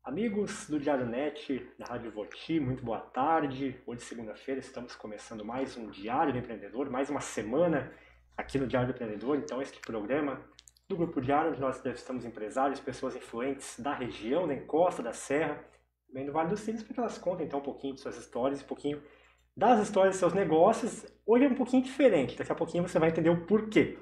Amigos do Diário Net, da Rádio Voti, muito boa tarde. Hoje, segunda-feira, estamos começando mais um Diário do Empreendedor, mais uma semana aqui no Diário do Empreendedor. Então, este programa do Grupo Diário, onde nós entrevistamos empresários, pessoas influentes da região, da encosta, da serra, também do Vale dos Sinos, para que elas contem então um pouquinho de suas histórias, um pouquinho das histórias de seus negócios. Hoje é um pouquinho diferente, daqui a pouquinho você vai entender o porquê.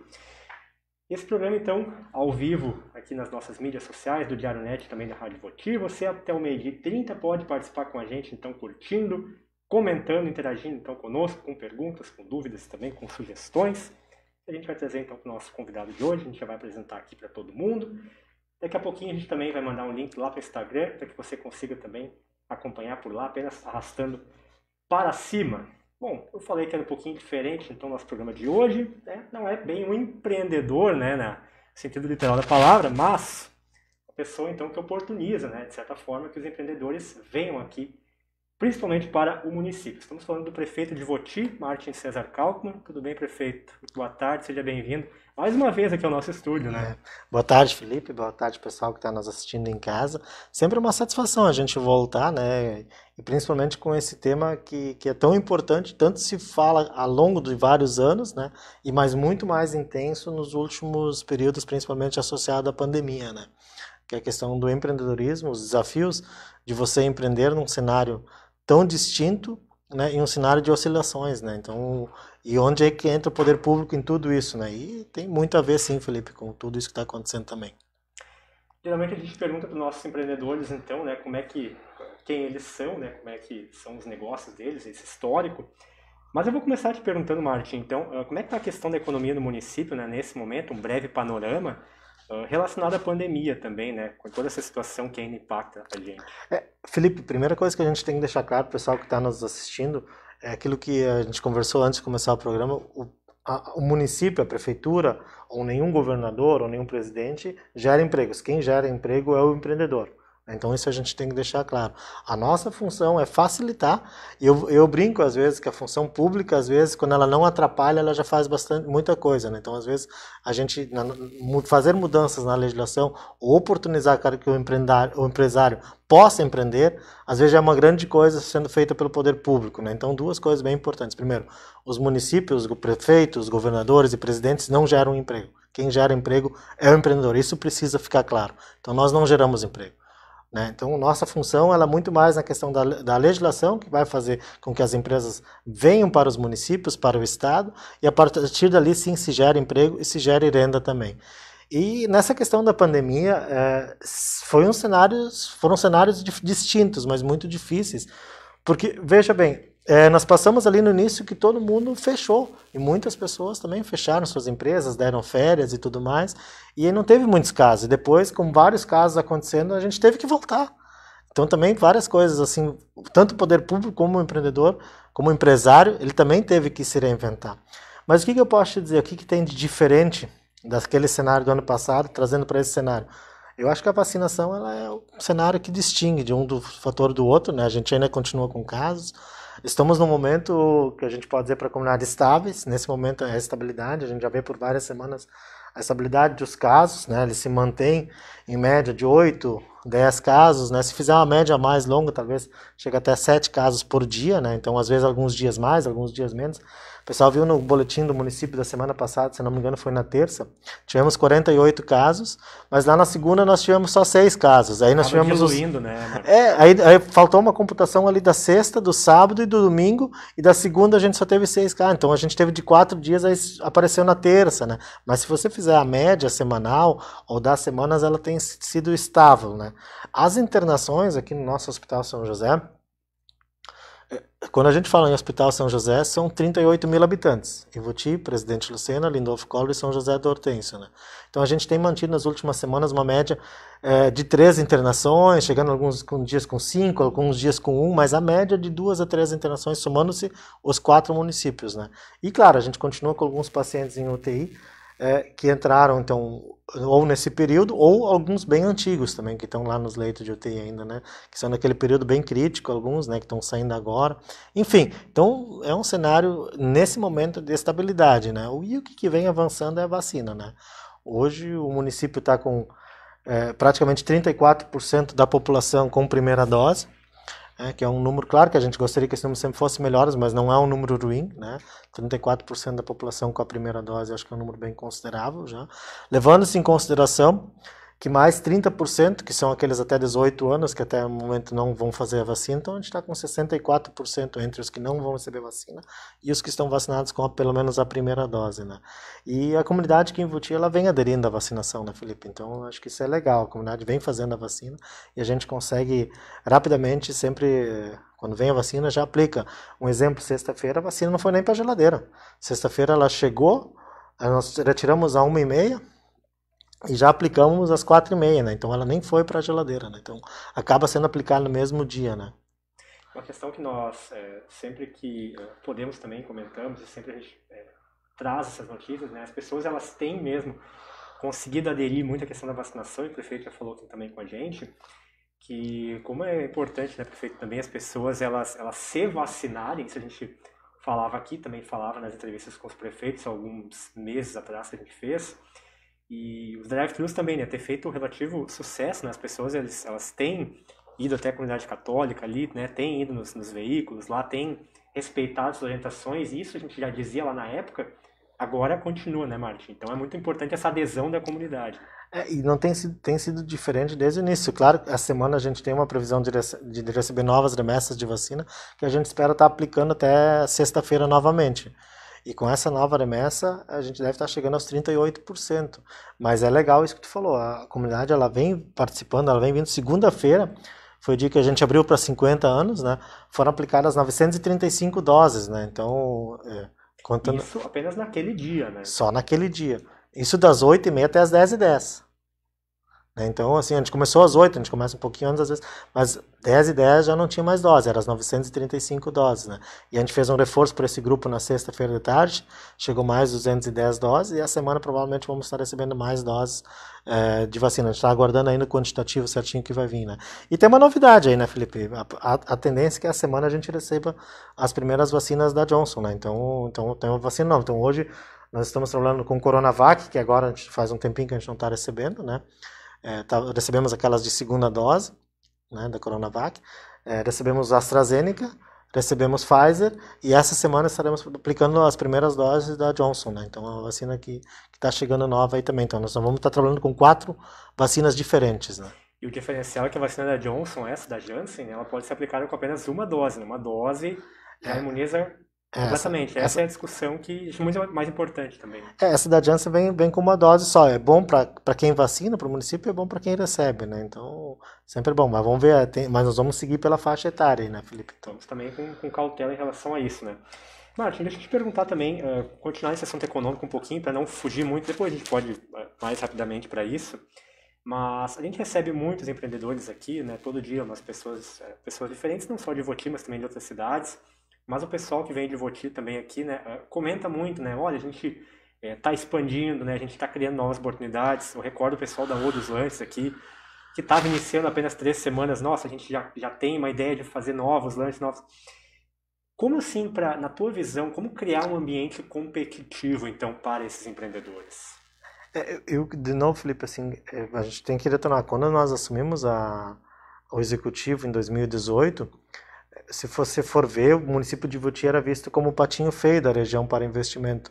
Esse programa, então, ao vivo, aqui nas nossas mídias sociais, do Diário Net e também da Rádio Voti. Você até o 12h30 pode participar com a gente, então, curtindo, comentando, interagindo, então, conosco, com perguntas, com dúvidas também, com sugestões. A gente vai trazer, então, para o nosso convidado de hoje, a gente já vai apresentar aqui para todo mundo. Daqui a pouquinho a gente também vai mandar um link lá para o Instagram, para que você consiga também acompanhar por lá, apenas arrastando para cima. Bom, eu falei que era um pouquinho diferente, então, nosso programa de hoje, não é bem um empreendedor, no sentido literal da palavra, mas a pessoa, então, que oportuniza, de certa forma, que os empreendedores venham aqui, principalmente para o município. Estamos falando do prefeito de Voti, Martin César Kalkmann. Tudo bem, prefeito? Boa tarde, seja bem-vindo mais uma vez aqui ao nosso estúdio, Boa tarde, Felipe. Boa tarde, pessoal que está nos assistindo em casa. Sempre uma satisfação a gente voltar, E principalmente com esse tema que é tão importante, tanto se fala ao longo de vários anos, E mais muito mais intenso nos últimos períodos, principalmente associado à pandemia, Que é a questão do empreendedorismo, os desafios de você empreender num cenário tão distinto, em um cenário de oscilações, Então, e onde é que entra o poder público em tudo isso, E tem muito a ver, sim, Felipe, com tudo isso que está acontecendo também. Geralmente a gente pergunta para os nossos empreendedores, então, quem eles são, como é que são os negócios deles, esse histórico. Mas eu vou começar te perguntando, Martin, então, como é que está a questão da economia no município, nesse momento, um breve panorama relacionado à pandemia também, com toda essa situação que ainda impacta a gente. Felipe, primeira coisa que a gente tem que deixar claro para o pessoal que está nos assistindo é aquilo que a gente conversou antes de começar o programa. O município, a prefeitura, ou nenhum governador, ou nenhum presidente gera empregos. Quem gera emprego é o empreendedor. Então isso a gente tem que deixar claro. A nossa função é facilitar, e eu brinco às vezes que a função pública, às vezes, quando ela não atrapalha, ela já faz muita coisa, Então às vezes a gente fazer mudanças na legislação, ou oportunizar que o empresário possa empreender, às vezes já é uma grande coisa sendo feita pelo poder público, Então duas coisas bem importantes. Primeiro, os municípios, os prefeitos, os governadores e presidentes não geram emprego. Quem gera emprego é o empreendedor. Isso precisa ficar claro. Então nós não geramos emprego. Então, nossa função ela é muito mais na questão da legislação, que vai fazer com que as empresas venham para os municípios, para o Estado, e a partir dali sim se gera emprego e se gera renda também. E nessa questão da pandemia, foram cenários distintos, mas muito difíceis, porque, veja bem, nós passamos ali no início que todo mundo fechou, e muitas pessoas também fecharam suas empresas, deram férias e tudo mais, e aí não teve muitos casos. E depois, com vários casos acontecendo, a gente teve que voltar. Então também várias coisas, assim, tanto o poder público como o empreendedor, como o empresário, ele também teve que se reinventar. Mas o que eu posso te dizer? O que tem de diferente daquele cenário do ano passado, trazendo para esse cenário? Eu acho que a vacinação ela é um cenário que distingue de um do fator do outro, A gente ainda continua com casos. Estamos num momento que a gente pode dizer para a comunidade estáveis. Nesse momento é a estabilidade, a gente já vê por várias semanas a estabilidade dos casos, Eles se mantêm em média de 8, 10 casos, Se fizer uma média mais longa, talvez chegue até 7 casos por dia, Então, às vezes, alguns dias mais, alguns dias menos. O pessoal viu no boletim do município da semana passada, se não me engano foi na terça, tivemos 48 casos, mas lá na segunda nós tivemos só 6 casos. Aí nós tivemos diluindo, aí faltou uma computação ali da sexta, do sábado e do domingo, e da segunda a gente só teve 6 casos. Então a gente teve de 4 dias, aí apareceu na terça, Mas se você fizer a média semanal ou das semanas, ela tem sido estável, As internações aqui no nosso Hospital São José, quando a gente fala em Hospital São José, são 38 mil habitantes. Ivoti, Presidente Lucena, Lindolfo Collor e São José do Hortêncio. Então a gente tem mantido nas últimas semanas uma média de 3 internações, chegando alguns dias com 5, alguns dias com 1, mas a média de 2 a 3 internações, somando-se os 4 municípios. E claro, a gente continua com alguns pacientes em UTI, que entraram, então, ou nesse período, ou alguns bem antigos também, que estão lá nos leitos de UTI ainda, Que são naquele período bem crítico, alguns, que estão saindo agora. Enfim, então é um cenário, nesse momento, de estabilidade, E o que vem avançando é a vacina, Hoje o município está com praticamente 34% da população com primeira dose, que é um número, claro que a gente gostaria que esse número sempre fosse melhor, mas não é um número ruim, né? 34% da população com a primeira dose, acho que é um número bem considerável já. Levando-se em consideração que mais 30%, que são aqueles até 18 anos, que até o momento não vão fazer a vacina, então a gente está com 64% entre os que não vão receber vacina e os que estão vacinados com pelo menos a primeira dose, né? E a comunidade aqui em Voti, ela vem aderindo à vacinação, né, Felipe? Então, acho que isso é legal, a comunidade vem fazendo a vacina e a gente consegue rapidamente, sempre, quando vem a vacina, já aplica. Um exemplo, sexta-feira a vacina não foi nem para a geladeira. Sexta-feira ela chegou, nós retiramos a 1h30, e já aplicamos às 4h30, né? Então ela nem foi para a geladeira, né? Então acaba sendo aplicada no mesmo dia, né? Uma questão que nós, sempre que podemos também comentamos, e sempre a gente traz essas notícias, né? As pessoas, elas têm mesmo conseguido aderir muito à questão da vacinação, e o prefeito já falou aqui também com a gente, que como é importante, né, prefeito, também as pessoas, elas se vacinarem, isso a gente falava aqui, também falava nas entrevistas com os prefeitos, alguns meses atrás que a gente fez. E os drive-thrus também, né, ter feito um relativo sucesso, né, as pessoas elas têm ido até a comunidade católica ali, né, têm ido nos veículos lá, têm respeitado as orientações, e isso a gente já dizia lá na época, agora continua, né, Martin? Então é muito importante essa adesão da comunidade. E não tem sido diferente desde o início. Claro, essa semana a gente tem uma previsão de receber novas remessas de vacina, que a gente espera estar aplicando até sexta-feira novamente. E com essa nova remessa, a gente deve estar chegando aos 38%. Mas é legal isso que tu falou. A comunidade, ela vem participando, ela vem vindo. Segunda-feira foi o dia que a gente abriu para 50 anos, né? Foram aplicadas 935 doses, né? Então, contando... Isso apenas naquele dia, né? Só naquele dia. Isso das 8h30 até as 10h10. Então, assim, a gente começou às 8, a gente começa um pouquinho antes às vezes, mas 10h10 já não tinha mais dose, eram as 935 doses, né? E a gente fez um reforço para esse grupo na sexta-feira de tarde, chegou mais 210 doses, e a semana provavelmente vamos estar recebendo mais doses de vacina. A gente está aguardando ainda o quantitativo certinho que vai vir, né? E tem uma novidade aí, né, Felipe? A tendência é que a semana a gente receba as primeiras vacinas da Johnson, né? Então tem uma vacina nova. Então hoje nós estamos trabalhando com Coronavac, que agora a gente faz um tempinho que a gente não está recebendo, né? Recebemos aquelas de segunda dose, né, da Coronavac, recebemos AstraZeneca, recebemos Pfizer, e essa semana estaremos aplicando as primeiras doses da Johnson, né? Então é uma vacina que está chegando nova aí também. Então nós vamos estar trabalhando com 4 vacinas diferentes, né? E o diferencial é que a vacina da Johnson, essa da Janssen, ela pode ser aplicada com apenas uma dose, né? Uma dose já imuniza completamente. Essa é a discussão que é muito mais importante também. Essa da Janssen vem com uma dose só. É bom para quem vacina, para o município, é bom para quem recebe, né? Então, sempre é bom. Mas vamos ver, mas nós vamos seguir pela faixa etária aí, né, Felipe? Então, vamos também com cautela em relação a isso, né? Martin, deixa eu te perguntar também, continuar nesse assunto econômico um pouquinho, para não fugir muito, depois a gente pode ir mais rapidamente para isso. Mas a gente recebe muitos empreendedores aqui, né? Todo dia, umas pessoas diferentes, não só de Voti, mas também de outras cidades. Mas o pessoal que vem de Voti também aqui, né, comenta muito, né, olha, a gente está expandindo, né, a gente está criando novas oportunidades. Eu recordo o pessoal da Rua dos Lanches aqui, que estava iniciando apenas 3 semanas, nossa, a gente já tem uma ideia de fazer novos lanches, novos. Como assim, na tua visão, como criar um ambiente competitivo, então, para esses empreendedores? De novo, Felipe, assim, a gente tem que retornar. Quando nós assumimos o executivo em 2018, se você for ver, o município de Voti era visto como o patinho feio da região para investimento,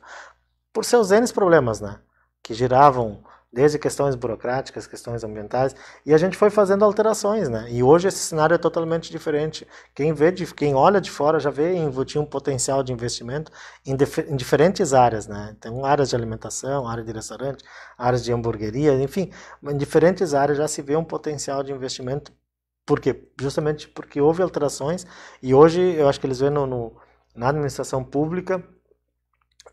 por seus N problemas, né? Que giravam desde questões burocráticas, questões ambientais, e a gente foi fazendo alterações, né? E hoje esse cenário é totalmente diferente. Quem olha de fora já vê em Voti um potencial de investimento em diferentes áreas, né? Tem áreas de alimentação, área de restaurante, áreas de hamburgueria, enfim, em diferentes áreas já se vê um potencial de investimento. Por quê? Justamente porque houve alterações, e hoje eu acho que eles veem na administração pública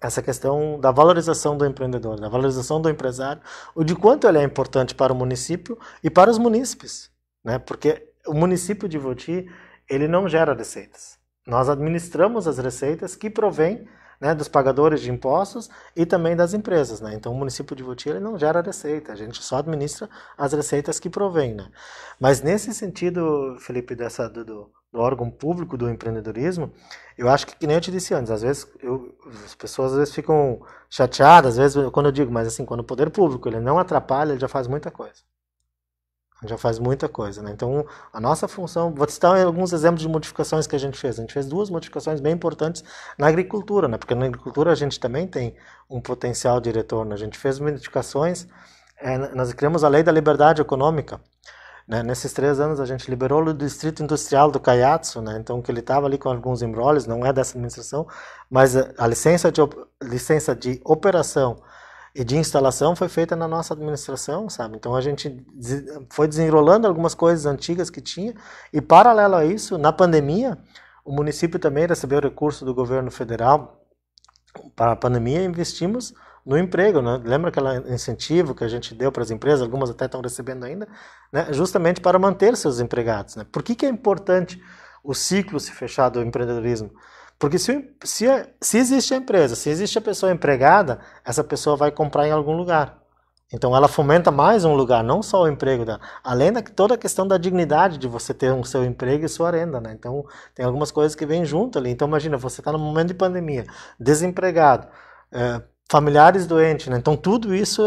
essa questão da valorização do empreendedor, da valorização do empresário, o de quanto ele é importante para o município e para os munícipes, né? Porque o município de Voti, ele não gera receitas. Nós administramos as receitas que provêm, né, dos pagadores de impostos e também das empresas, né? Então o município de Voti, ele não gera receita, a gente só administra as receitas que provém, né? Mas nesse sentido, Felipe, do órgão público do empreendedorismo, eu acho que nem eu te disse antes, às vezes as pessoas às vezes ficam chateadas, às vezes quando eu digo, mas assim, quando o poder público ele não atrapalha, ele já faz muita coisa. A gente já faz muita coisa, né? Então, a nossa função, vou citar alguns exemplos de modificações que a gente fez. A gente fez duas modificações bem importantes na agricultura, né? Porque na agricultura a gente também tem um potencial de retorno. A gente fez modificações, nós criamos a Lei da Liberdade Econômica, né? Nesses 3 anos a gente liberou o Distrito Industrial do Caihatsu, né? Então que ele estava ali com alguns embrólios, não é dessa administração, mas a licença de operação e de instalação foi feita na nossa administração, sabe? Então a gente foi desenrolando algumas coisas antigas que tinha e paralelo a isso, na pandemia, o município também recebeu recurso do governo federal para a pandemia, investimos no emprego, né? Lembra aquele incentivo que a gente deu para as empresas, algumas até estão recebendo ainda, né? Justamente para manter seus empregados, né? Por que é importante o ciclo se fechar do empreendedorismo? Porque se existe a empresa, se existe a pessoa empregada, essa pessoa vai comprar em algum lugar. Então ela fomenta mais um lugar, não só o emprego dela. Além de toda a questão da dignidade de você ter um seu emprego e sua renda, né? Então tem algumas coisas que vêm junto ali. Então imagina, você está num momento de pandemia, desempregado, familiares doentes, né? Então tudo isso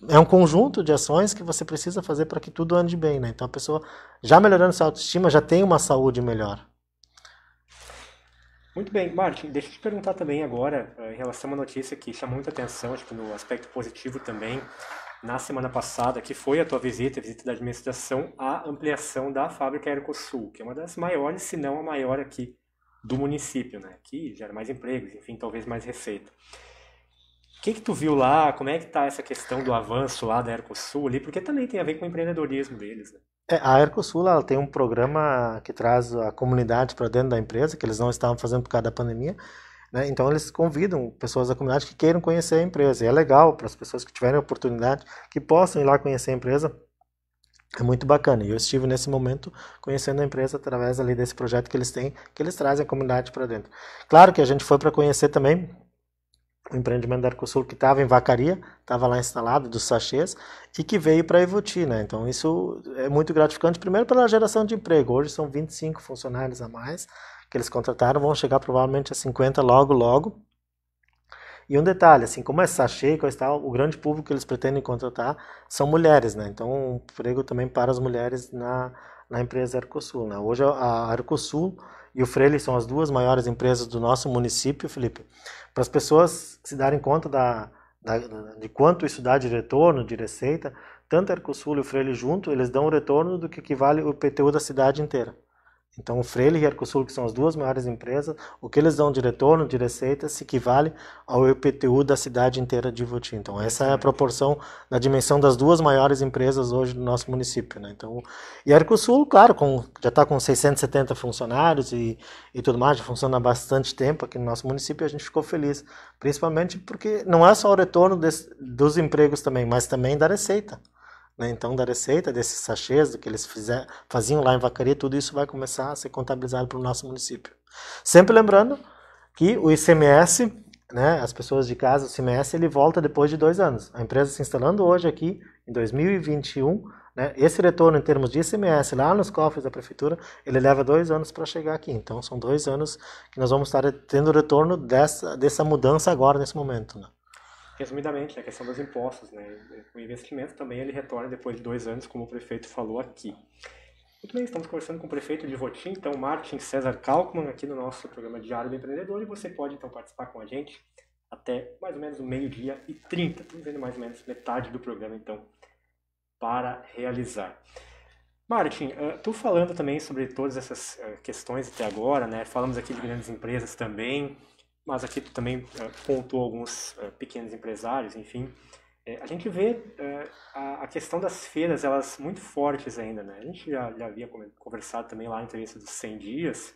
é um conjunto de ações que você precisa fazer para que tudo ande bem, né? Então a pessoa já melhorando sua autoestima, já tem uma saúde melhor. Muito bem, Martin, deixa eu te perguntar também agora, em relação a uma notícia que chamou muita atenção, acho que no aspecto positivo também, na semana passada, que foi a tua visita, a visita da administração, à ampliação da fábrica Aerocosul, que é uma das maiores, se não a maior aqui do município, né? Que gera mais empregos, enfim, talvez mais receita. O que que tu viu lá? Como é que tá essa questão do avanço lá da Aerocosul ali? Porque também tem a ver com o empreendedorismo deles, né? A Aerocosul ela tem um programa que traz a comunidade para dentro da empresa, que eles não estavam fazendo por causa da pandemia, né? Então eles convidam pessoas da comunidade que queiram conhecer a empresa. E é legal para as pessoas que tiverem a oportunidade, que possam ir lá conhecer a empresa. É muito bacana. E eu estive nesse momento conhecendo a empresa através ali desse projeto que eles têm, que eles trazem a comunidade para dentro. Claro que a gente foi para conhecer também o empreendimento da Arcosul que estava em Vacaria, estava lá instalado, dos sachês, e que veio para Ivoti, né? Então isso é muito gratificante, primeiro pela geração de emprego. Hoje são 25 funcionários a mais que eles contrataram, vão chegar provavelmente a 50 logo, logo. E um detalhe, assim, como é sachê, o grande público que eles pretendem contratar são mulheres, né? Então, um emprego também para as mulheres na empresa Arcosul, né? Hoje a Arcosul e o Freire são as duas maiores empresas do nosso município, Felipe. Para as pessoas se darem conta de quanto isso dá de retorno, de receita, tanto a Arcosul e o Freire junto, eles dão um retorno do que equivale o IPTU da cidade inteira. Então, o Freire e a Arcosul, que são as duas maiores empresas, o que eles dão de retorno, de receita, se equivale ao IPTU da cidade inteira de Ivoti. Então, essa é a proporção da dimensão das duas maiores empresas hoje do nosso município, né? Então, e a Arcosul, claro, já está com 670 funcionários e tudo mais, já funciona há bastante tempo aqui no nosso município e a gente ficou feliz. Principalmente porque não é só o retorno dos empregos também, mas também da receita. Né? Então, da receita desses sachês, do que eles faziam lá em Vacaria, tudo isso vai começar a ser contabilizado para o nosso município. Sempre lembrando que o ICMS, né, as pessoas de casa, o ICMS, ele volta depois de 2 anos. A empresa se instalando hoje aqui, em 2021, né, esse retorno em termos de ICMS lá nos cofres da prefeitura, ele leva 2 anos para chegar aqui. Então, são 2 anos que nós vamos estar tendo o retorno dessa mudança agora, nesse momento. Né? Resumidamente, a questão dos impostos, né? O investimento também ele retorna depois de 2 anos, como o prefeito falou aqui. Muito bem, estamos conversando com o prefeito de Ivoti, então Martin César Kalkmann, aqui no nosso programa Diário do Empreendedor, e você pode então participar com a gente até mais ou menos o 12h30. Estamos vendo mais ou menos metade do programa, então, para realizar. Martin, tu falando também sobre todas essas questões até agora, né? Falamos aqui de grandes empresas também, mas aqui tu também pontuou alguns pequenos empresários, enfim. A gente vê a questão das feiras, elas muito fortes ainda, né? A gente já havia conversado também lá na entrevista dos 100 dias,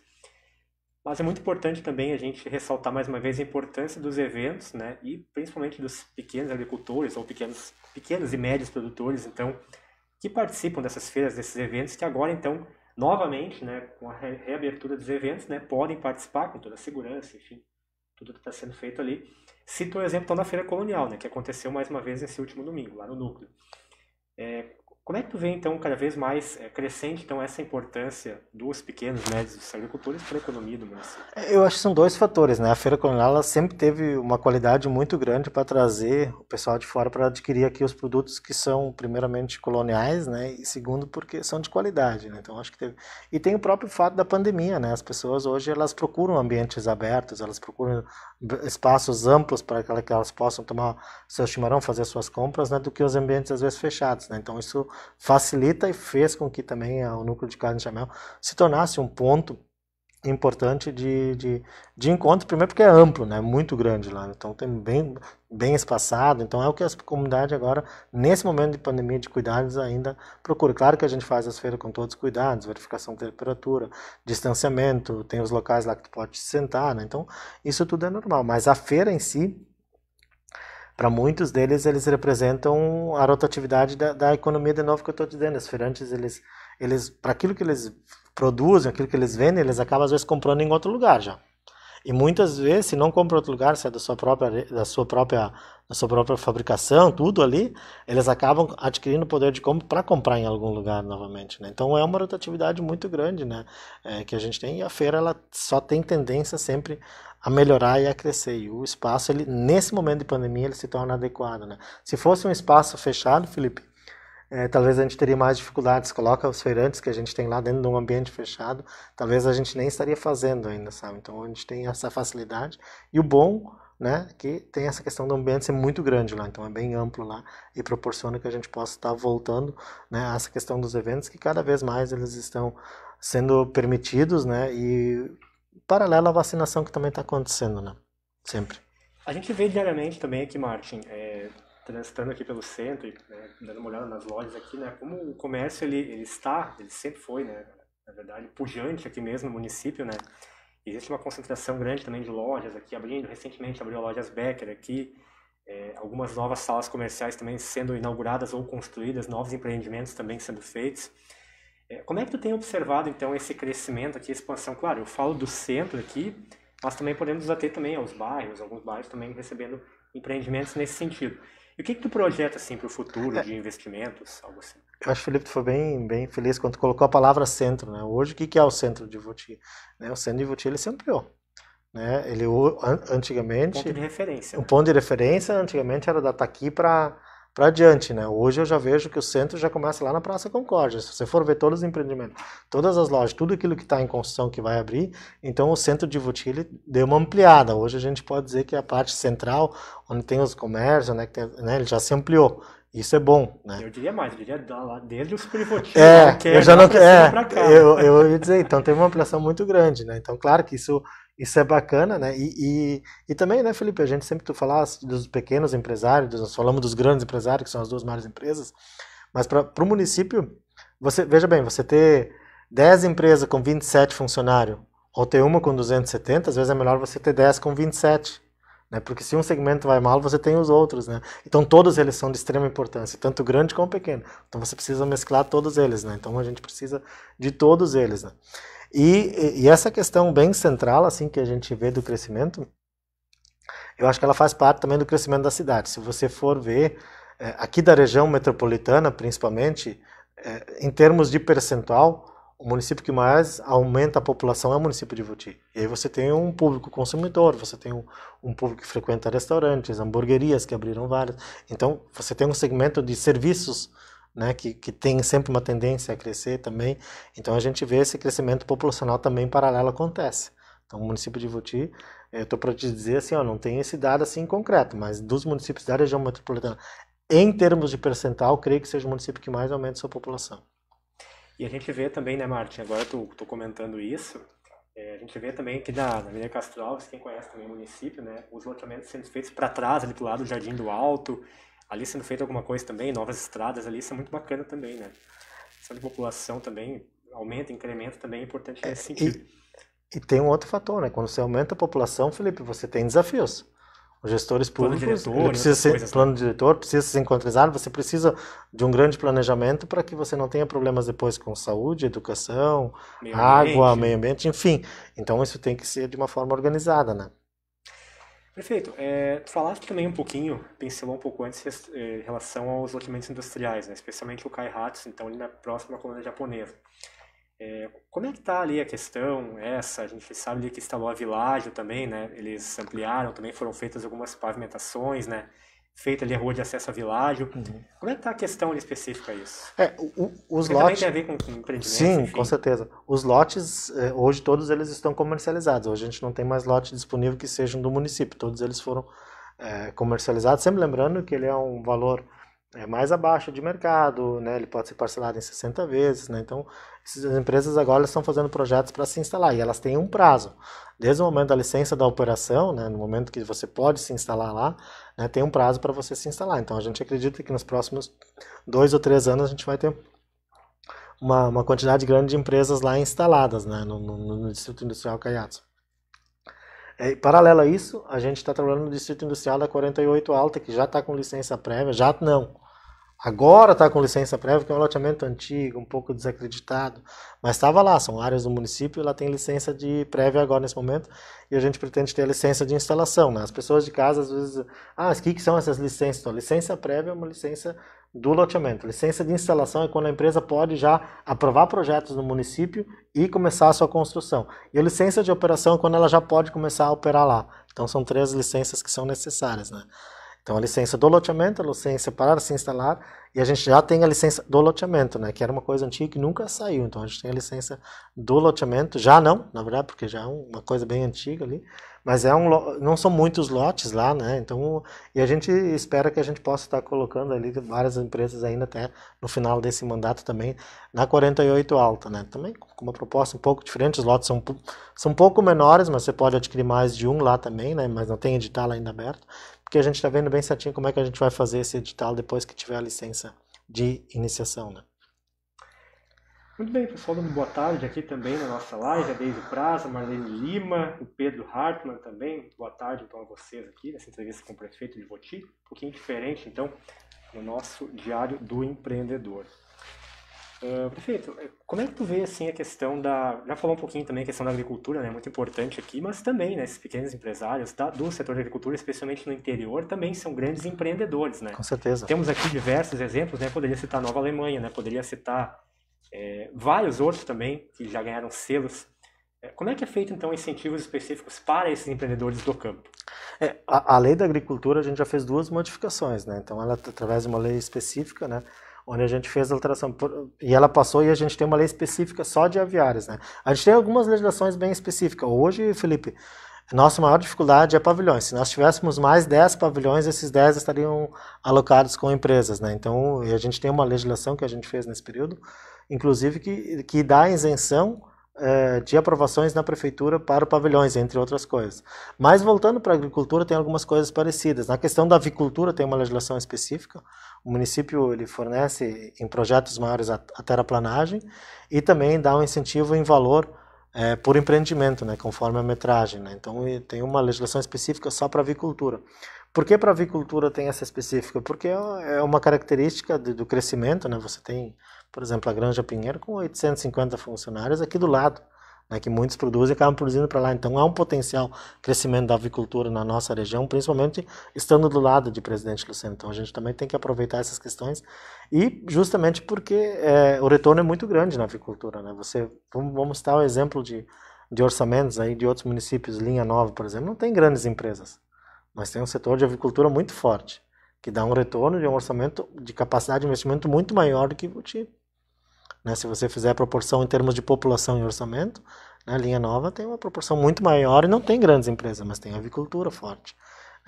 mas é muito importante também a gente ressaltar mais uma vez a importância dos eventos, né? E principalmente dos pequenos agricultores ou pequenos e médios produtores, então, que participam dessas feiras, desses eventos, que agora, então, novamente, né, com a reabertura dos eventos, né, podem participar com toda a segurança, enfim, tudo que está sendo feito ali. Cito o exemplo então, da Feira Colonial, né, que aconteceu mais uma vez nesse último domingo, lá no Núcleo. Como é que tu vê, então, cada vez mais crescente, então, essa importância dos pequenos, médios agricultores para a economia do município? Eu acho que são dois fatores, né? A feira colonial ela sempre teve uma qualidade muito grande para trazer o pessoal de fora para adquirir aqui os produtos que são primeiramente coloniais, né? E segundo porque são de qualidade, né? Então acho que teve. E tem o próprio fato da pandemia, né? As pessoas hoje elas procuram ambientes abertos, elas procuram espaços amplos para que elas possam tomar seu chimarrão, fazer suas compras, né? Do que os ambientes às vezes fechados, né? Então isso facilita e fez com que também o núcleo de carne de Jamel se tornasse um ponto importante de encontro, primeiro porque é amplo, né, muito grande lá, então tem bem espaçado, então é o que a comunidade agora, nesse momento de pandemia de cuidados ainda procura. Claro que a gente faz as feiras com todos os cuidados, verificação de temperatura, distanciamento, tem os locais lá que tu pode se sentar, né, então isso tudo é normal, mas a feira em si, para muitos deles, eles representam a rotatividade da economia de novo que eu estou dizendo. Os feirantes, eles para aquilo que eles produzem, aquilo que eles vendem, eles acabam às vezes comprando em outro lugar já. E muitas vezes, se não compra em outro lugar, se é da sua própria fabricação, tudo ali, eles acabam adquirindo poder de compra para comprar em algum lugar novamente, né? Então é uma rotatividade muito grande, né? Que a gente tem, e a feira ela só tem tendência sempre a melhorar e a crescer. E o espaço, ele, nesse momento de pandemia, ele se torna adequado, né? Se fosse um espaço fechado, Felipe, talvez a gente teria mais dificuldades. Coloca os feirantes que a gente tem lá dentro de um ambiente fechado, talvez a gente nem estaria fazendo ainda, sabe? Então a gente tem essa facilidade. E o bom, né, que tem essa questão do ambiente ser muito grande lá, então é bem amplo lá e proporciona que a gente possa estar voltando, né, a essa questão dos eventos que cada vez mais eles estão sendo permitidos, né, e paralelo à vacinação que também está acontecendo, né, sempre. A gente vê diariamente também aqui, Martin, transitando aqui pelo centro, né, dando uma olhada nas lojas aqui, né, como o comércio ele sempre foi, né, na verdade, pujante aqui mesmo no município, né. Existe uma concentração grande também de lojas aqui abrindo. Recentemente abriu a Lojas Becker aqui, algumas novas salas comerciais também sendo inauguradas ou construídas, novos empreendimentos também sendo feitos. Como é que tu tem observado então esse crescimento aqui, expansão? Claro, eu falo do centro aqui, mas também podemos ater também aos bairros, alguns bairros também recebendo empreendimentos nesse sentido. E o que tu projeta assim para o futuro de investimentos, algo assim? Eu acho que o Felipe foi bem feliz quando colocou a palavra centro, né? Hoje, o que é o centro de Ivoti? Né? O centro de Ivoti, ele se ampliou. Né? Ele, antigamente... Ponto de referência. Um ponto de referência, antigamente, era da Taqui para adiante, né? Hoje eu já vejo que o centro já começa lá na Praça Concórdia. Se você for ver todos os empreendimentos, todas as lojas, tudo aquilo que está em construção que vai abrir, então o centro de Ivoti, ele deu uma ampliada. Hoje a gente pode dizer que a parte central, onde tem os comércios, né, ele já se ampliou. Isso é bom, né? Eu diria mais, eu diria lá desde os privativos. Eu já não eu ia dizer, então tem uma ampliação muito grande, né? Então, claro que isso é bacana, né? E também, né, Felipe, a gente sempre tu falasse dos pequenos empresários, nós falamos dos grandes empresários, que são as duas maiores empresas, mas para o município, veja bem, você ter 10 empresas com 27 funcionários, ou ter uma com 270, às vezes é melhor você ter 10 com 27. Né? Porque se um segmento vai mal, você tem os outros, né? Então todos eles são de extrema importância, tanto grande como pequeno. Então você precisa mesclar todos eles, né? Então a gente precisa de todos eles, né? E essa questão bem central, assim, que a gente vê do crescimento, eu acho que ela faz parte também do crescimento da cidade. Se você for ver, aqui da região metropolitana, principalmente, em termos de percentual, o município que mais aumenta a população é o município de Ivoti. E aí você tem um público consumidor, você tem um público que frequenta restaurantes, hamburguerias, que abriram várias. Então, você tem um segmento de serviços, né, que tem sempre uma tendência a crescer também. Então, a gente vê esse crescimento populacional também paralelo acontece. Então, o município de Ivoti, eu estou para te dizer assim, ó, não tem esse dado assim concreto, mas dos municípios da região metropolitana, em termos de percentual, creio que seja o município que mais aumenta sua população. E a gente vê também, né, Martin, agora tu comentando isso, a gente vê também aqui na Avenida Castro Alves, quem conhece também o município, né, os loteamentos sendo feitos para trás, ali pro lado do Jardim do Alto, ali sendo feita alguma coisa também, novas estradas ali, isso é muito bacana também, né. Questão de população também, aumenta, incremento também é importante nesse sentido. E tem um outro fator, né, quando você aumenta a população, Felipe, você tem desafios. Os gestores públicos, plano diretor, precisa ser encontrizado, você precisa de um grande planejamento para que você não tenha problemas depois com saúde, educação, água, meio ambiente, enfim. Então isso tem que ser de uma forma organizada, né? Prefeito, tu falaste também um pouquinho, pincelou um pouco antes em relação aos loteamentos industriais, né? Especialmente o Kaihatsu, então ali na próxima colônia japonesa. Como é que está ali a questão essa? A gente sabe ali que instalou a Világio também, né? Eles ampliaram, também foram feitas algumas pavimentações, né? Feita ali a rua de acesso à Világio. Como é que está a questão ali específica isso? Os Porque também lotes. tem a ver com empreendimentos, Sim, enfim. com certeza. Os lotes, hoje todos eles estão comercializados. Hoje a gente não tem mais lote disponível que sejam do município. Todos eles foram comercializados. Sempre lembrando que ele é um valor mais abaixo de mercado, né? Ele pode ser parcelado em 60 vezes, né? Então, essas empresas agora estão fazendo projetos para se instalar e elas têm um prazo. Desde o momento da licença da operação, né? No momento que você pode se instalar lá, né? Tem um prazo para você se instalar. Então, a gente acredita que nos próximos 2 ou 3 anos a gente vai ter uma quantidade grande de empresas lá instaladas, né, no Distrito Industrial Kaihatsu. Paralelo a isso, a gente está trabalhando no Distrito Industrial da 48 Alta, que já está com licença prévia, já não. Agora está com licença prévia, que é um loteamento antigo, um pouco desacreditado, mas estava lá, são áreas do município, ela tem licença de prévia agora nesse momento, e a gente pretende ter a licença de instalação, né? As pessoas de casa às vezes, o que são essas licenças? Então, licença prévia é uma licença do loteamento, licença de instalação é quando a empresa pode já aprovar projetos no município e começar a sua construção, e a licença de operação é quando ela já pode começar a operar lá. Então são 3 licenças que são necessárias, né? Então, a licença do loteamento, a licença para se instalar, e a gente já tem a licença do loteamento, né? Que era uma coisa antiga que nunca saiu. Então, a gente tem a licença do loteamento, já não, na verdade, porque já é uma coisa bem antiga ali, mas não são muitos lotes lá, né? Então, e a gente espera que a gente possa estar colocando ali várias empresas ainda até no final desse mandato também, na 48 Alta, né? Também com uma proposta um pouco diferente, os lotes são um pouco menores, mas você pode adquirir mais de um lá também, né? Mas não tem edital ainda aberto, porque a gente está vendo bem certinho como é que a gente vai fazer esse edital depois que tiver a licença de iniciação, né? Muito bem, pessoal, dando boa tarde aqui também na nossa live, a Deise Praza, Marlene Lima, o Pedro Hartmann também. Boa tarde então a vocês aqui nessa entrevista com o prefeito de Voti, um pouquinho diferente então no nosso Diário do Empreendedor. Prefeito, como é que tu vê assim a questão já falou um pouquinho também a questão da agricultura, né, muito importante aqui, mas também, né, esses pequenos empresários do setor de agricultura, especialmente no interior, também são grandes empreendedores, né? Com certeza. Temos aqui diversos exemplos, né, poderia citar a Nova Alemanha, né, poderia citar vários outros também que já ganharam selos. Como é que é feito então incentivos específicos para esses empreendedores do campo? A lei da agricultura a gente já fez 2 modificações, né? Então ela através de uma lei específica, né? Onde a gente fez a alteração e ela passou e a gente tem uma lei específica só de aviários, né? A gente tem algumas legislações bem específicas. Hoje, Felipe, nossa maior dificuldade é pavilhões. Se nós tivéssemos mais 10 pavilhões, esses 10 estariam alocados com empresas, né? Então, a gente tem uma legislação que a gente fez nesse período, inclusive que dá isenção de aprovações na prefeitura para pavilhões, entre outras coisas. Mas voltando para a agricultura, tem algumas coisas parecidas. Na questão da avicultura tem uma legislação específica. O município ele fornece em projetos maiores a terraplanagem e também dá um incentivo em valor por empreendimento, né, conforme a metragem, né? Então tem uma legislação específica só para avicultura. Por que para a avicultura tem essa específica? Porque é uma característica do crescimento, né? Você tem, por exemplo, a Granja Pinheiro com 850 funcionários aqui do lado, né, que muitos produzem e acabam produzindo para lá. Então há um potencial crescimento da avicultura na nossa região, principalmente estando do lado de Presidente Lucena. Então a gente também tem que aproveitar essas questões e justamente porque o retorno é muito grande na avicultura, né? Vamos citar o exemplo de orçamentos aí de outros municípios, Linha Nova, por exemplo, não tem grandes empresas, mas tem um setor de avicultura muito forte, que dá um retorno de um orçamento de capacidade de investimento muito maior do que o Voti. Né, se você fizer a proporção em termos de população e orçamento, né, a Linha Nova tem uma proporção muito maior e não tem grandes empresas, mas tem avicultura forte.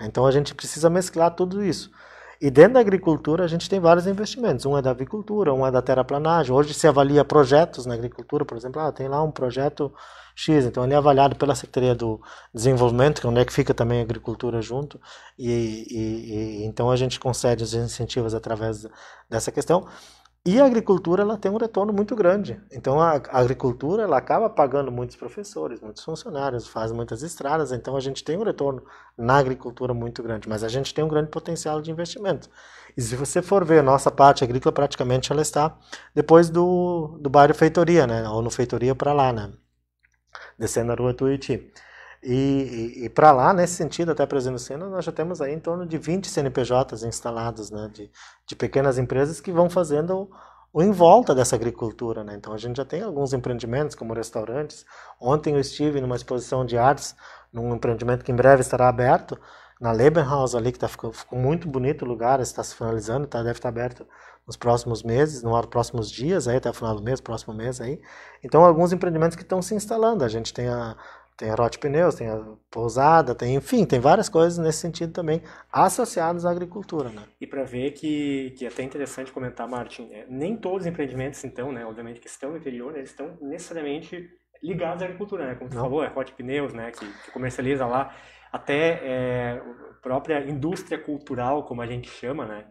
Então a gente precisa mesclar tudo isso. E dentro da agricultura a gente tem vários investimentos. Um é da avicultura, um é da terraplanagem. Hoje se avalia projetos na agricultura, por exemplo, tem lá um projeto X, então ele é avaliado pela Secretaria do Desenvolvimento, que é onde é que fica também a agricultura junto, e então a gente concede os incentivos através dessa questão. E a agricultura ela tem um retorno muito grande. Então a agricultura ela acaba pagando muitos professores, muitos funcionários, faz muitas estradas, então a gente tem um retorno na agricultura muito grande, mas a gente tem um grande potencial de investimento. E se você for ver a nossa parte agrícola, praticamente ela está depois do bairro Feitoria, né? Ou no Feitoria para lá, né? Descendo a rua Tuiuti. E para lá, nesse sentido, até Presidente Lucena, nós já temos aí em torno de 20 CNPJs instalados, né, de pequenas empresas que vão fazendo o em volta dessa agricultura, né? Então a gente já tem alguns empreendimentos, como restaurantes. Ontem eu estive numa exposição de artes, num empreendimento que em breve estará aberto, na Lebenhaus ali, que ficou muito bonito o lugar, está se finalizando, deve estar aberto nos próximos meses, nos próximos dias, aí, até o final do mês, próximo mês aí. Então alguns empreendimentos que estão se instalando. A gente tem a Rot Pneus, tem a Pousada, enfim, tem várias coisas nesse sentido também, associadas à agricultura, né? E para ver que é até interessante comentar, Martin, nem todos os empreendimentos, então, né, obviamente que estão no interior, né, eles estão necessariamente ligados à agricultura, né? Como você falou, Hot Pneus, né, que comercializa lá, até a própria indústria cultural, como a gente chama, né,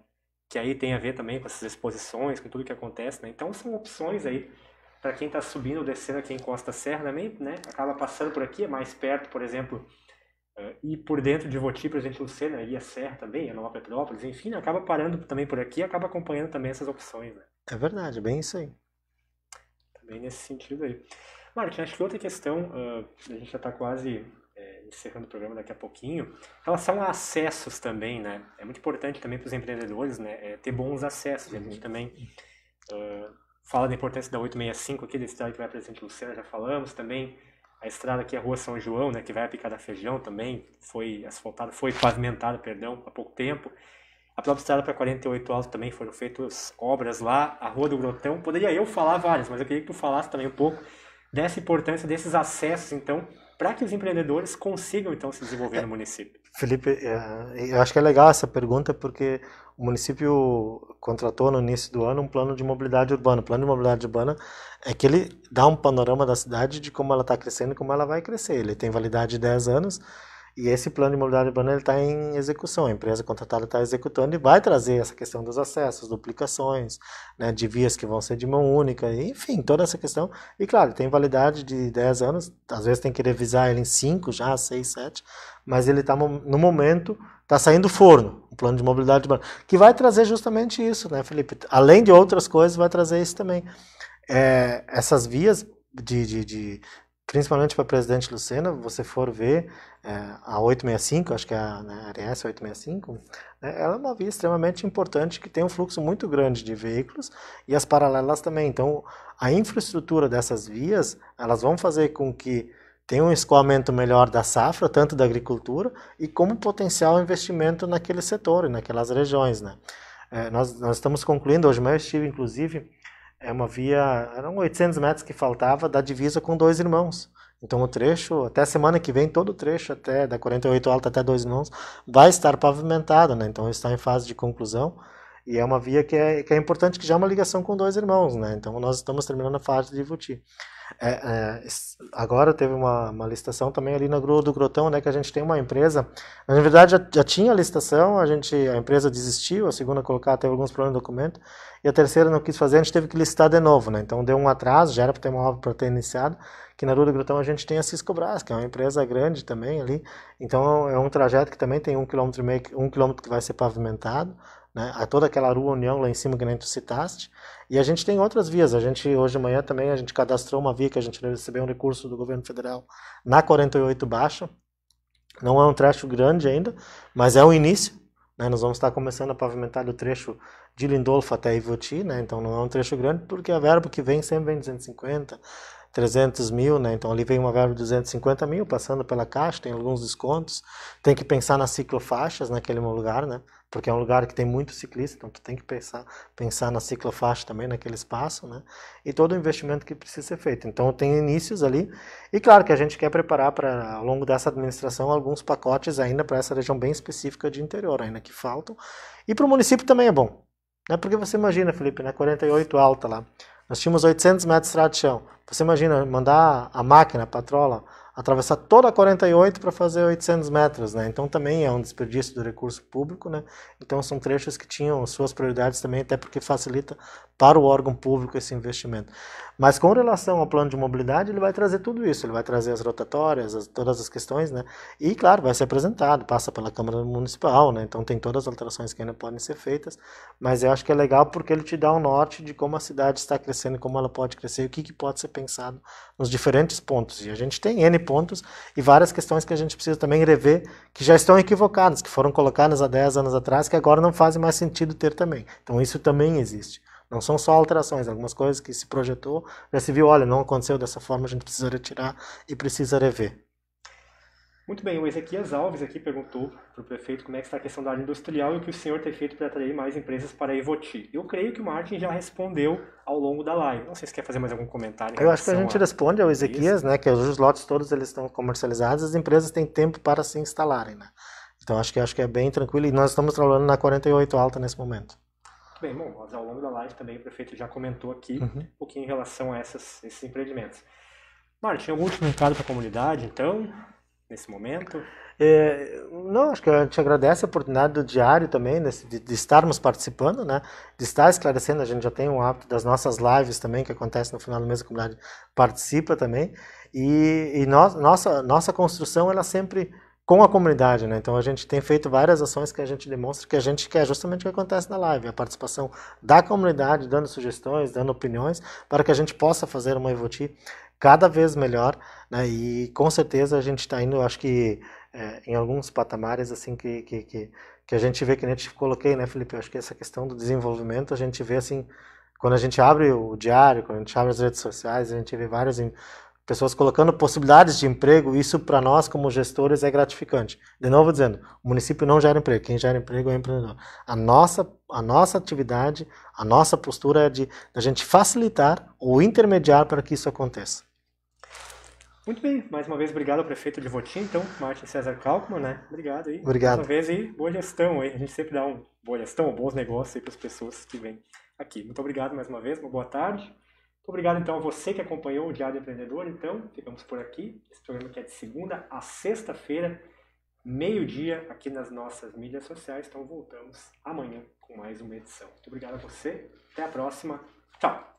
que aí tem a ver também com essas exposições, com tudo que acontece, né? Então são opções aí para quem está subindo ou descendo aqui em Costa Serra também, né, acaba passando por aqui, é mais perto, por exemplo, ir por dentro de Voti, Presidente Lucena, ir a Serra também, a Nova Petrópolis, enfim, né, acaba parando também por aqui e acaba acompanhando também essas opções. Né? É verdade, bem isso aí. Também nesse sentido aí. Martin, acho que outra questão, a gente já está quase encerrando o programa daqui a pouquinho, em relação a acessos também, né? É muito importante também para os empreendedores, né, ter bons acessos. A gente também fala da importância da 865 aqui, da estrada que vai para Presidente Lucena, já falamos também. A estrada aqui é a Rua São João, né, que vai a Picada Feijão também, foi asfaltada, foi pavimentada, perdão, há pouco tempo. A própria estrada para 48 Alto também foram feitas obras lá. A Rua do Grotão, poderia eu falar várias, mas eu queria que tu falasse também um pouco dessa importância desses acessos, então, para que os empreendedores consigam, então, se desenvolver no município. Felipe, eu acho que é legal essa pergunta porque o município contratou no início do ano um plano de mobilidade urbana. O plano de mobilidade urbana é que ele dá um panorama da cidade de como ela está crescendo e como ela vai crescer. Ele tem validade de 10 anos e esse plano de mobilidade urbana está em execução. A empresa contratada está executando e vai trazer essa questão dos acessos, duplicações, né, de vias que vão ser de mão única, enfim, toda essa questão. E claro, tem validade de 10 anos, às vezes tem que revisar ele em 5 já, 6, 7, mas ele está, no momento, está saindo do forno, o plano de mobilidade urbana, que vai trazer justamente isso, né, Felipe? Além de outras coisas, vai trazer isso também. Essas vias principalmente para Presidente Lucena, você for ver a 865, acho que é a RS 865, né, ela é uma via extremamente importante que tem um fluxo muito grande de veículos e as paralelas também. Então, a infraestrutura dessas vias, elas vão fazer com que tenha um escoamento melhor da safra, tanto da agricultura, e como potencial investimento naquele setor e naquelas regiões. Né? Nós estamos concluindo, hoje mesmo estive, inclusive, uma via, eram 800 metros que faltava da divisa com Dois Irmãos. Então o trecho, até semana que vem, todo o trecho até da 48 Alta até Dois Irmãos vai estar pavimentado, né? Então está em fase de conclusão e é uma via que é importante, que já é uma ligação com Dois Irmãos, né? Então nós estamos terminando a fase de Voti. Agora teve uma licitação também ali na Grua do Grotão, né, que a gente tem uma empresa, na verdade já tinha a licitação, a empresa desistiu, a segunda colocada teve alguns problemas no documento, e a terceira não quis fazer, a gente teve que licitar de novo, né, então deu um atraso, já era para ter uma obra para ter iniciado, que na Grua do Grotão a gente tem a Cisco Brás, que é uma empresa grande também ali, então é um trajeto que também tem 1,5 km, 1 km que vai ser pavimentado, né, a toda aquela Rua União lá em cima que nem tu citaste, e a gente tem outras vias. Hoje de manhã também a gente cadastrou uma via que a gente recebeu um recurso do governo federal na 48 Baixa. Não é um trecho grande ainda, mas é o início. Né? Nós vamos estar começando a pavimentar o trecho de Lindolfo até Ivoti, né? Então não é um trecho grande, porque a verba que vem sempre vem 250, 300 mil, né? Então ali vem uma verba de 250 mil, passando pela Caixa, tem alguns descontos. Tem que pensar nas ciclofaixas naquele lugar, né? Porque é um lugar que tem muito ciclista, então tu tem que pensar na ciclofaixa também naquele espaço, né? E todo o investimento que precisa ser feito. Então tem inícios ali, e claro que a gente quer preparar para, ao longo dessa administração, alguns pacotes ainda para essa região bem específica de interior, ainda que faltam. E para o município também é bom, né? Porque você imagina, Felipe, na 48 Alta lá, nós tínhamos 800 metros de estrada de chão. Você imagina mandar a máquina, a patrola, atravessar toda a 48 para fazer 800 metros, né? Então também é um desperdício do recurso público, né? Então são trechos que tinham suas prioridades também, até porque facilita para o órgão público esse investimento. Mas com relação ao plano de mobilidade, ele vai trazer tudo isso, ele vai trazer as rotatórias, todas as questões, né? E claro, vai ser apresentado, passa pela Câmara Municipal, né? Então tem todas as alterações que ainda podem ser feitas, mas eu acho que é legal porque ele te dá um norte de como a cidade está crescendo, como ela pode crescer, e o que pode ser pensado nos diferentes pontos. E a gente tem N rever pontos e várias questões que a gente precisa também rever, que já estão equivocadas, que foram colocadas há 10 anos atrás, que agora não fazem mais sentido ter também. Então isso também existe. Não são só alterações, algumas coisas que se projetou, já se viu, olha, não aconteceu dessa forma, a gente precisa retirar e precisa rever. Muito bem, o Ezequias Alves aqui perguntou para o prefeito como é que está a questão da área industrial e o que o senhor tem feito para atrair mais empresas para a Evoti. Eu creio que o Martin já respondeu ao longo da live. Não sei se quer fazer mais algum comentário. Eu acho que a gente responde ao Ezequias, né, que os lotes todos eles estão comercializados, as empresas têm tempo para se instalarem, né? Então acho que é bem tranquilo e nós estamos trabalhando na 48 alta nesse momento. Bem, bom, mas ao longo da live também o prefeito já comentou aqui um pouquinho em relação a esses empreendimentos. Martin, algum último recado para a comunidade, então, nesse momento? Não, acho que a gente agradece a oportunidade do diário também, de estarmos participando, né? De estar esclarecendo. A gente já tem um hábito das nossas lives também, que acontece no final do mês, a comunidade participa também. E nossa construção, ela sempre com a comunidade, né? Então a gente tem feito várias ações que a gente demonstra que a gente quer justamente o que acontece na live, a participação da comunidade, dando sugestões, dando opiniões, para que a gente possa fazer uma Evoti cada vez melhor, né? E com certeza a gente está indo, acho que em alguns patamares assim que a gente vê, que nem eu te coloquei, né, Felipe? Eu acho que essa questão do desenvolvimento a gente vê assim, quando a gente abre o diário, quando a gente abre as redes sociais, a gente vê várias pessoas colocando possibilidades de emprego. Isso para nós como gestores é gratificante. De novo dizendo, o município não gera emprego, quem gera emprego é o empreendedor. A nossa atividade, a nossa postura é de a gente facilitar ou intermediar para que isso aconteça. Muito bem, mais uma vez obrigado ao prefeito de Votim, então, Martin César Kalkmann, né? Obrigado aí. Obrigado. Mais uma vez aí, boa gestão aí. A gente sempre dá boa gestão, bons negócios aí para as pessoas que vêm aqui. Muito obrigado mais uma vez, uma boa tarde. Muito obrigado então a você que acompanhou o Diário do Empreendedor. Então, ficamos por aqui. Esse programa que é de segunda a sexta-feira, meio-dia, aqui nas nossas mídias sociais. Então voltamos amanhã com mais uma edição. Muito obrigado a você. Até a próxima. Tchau.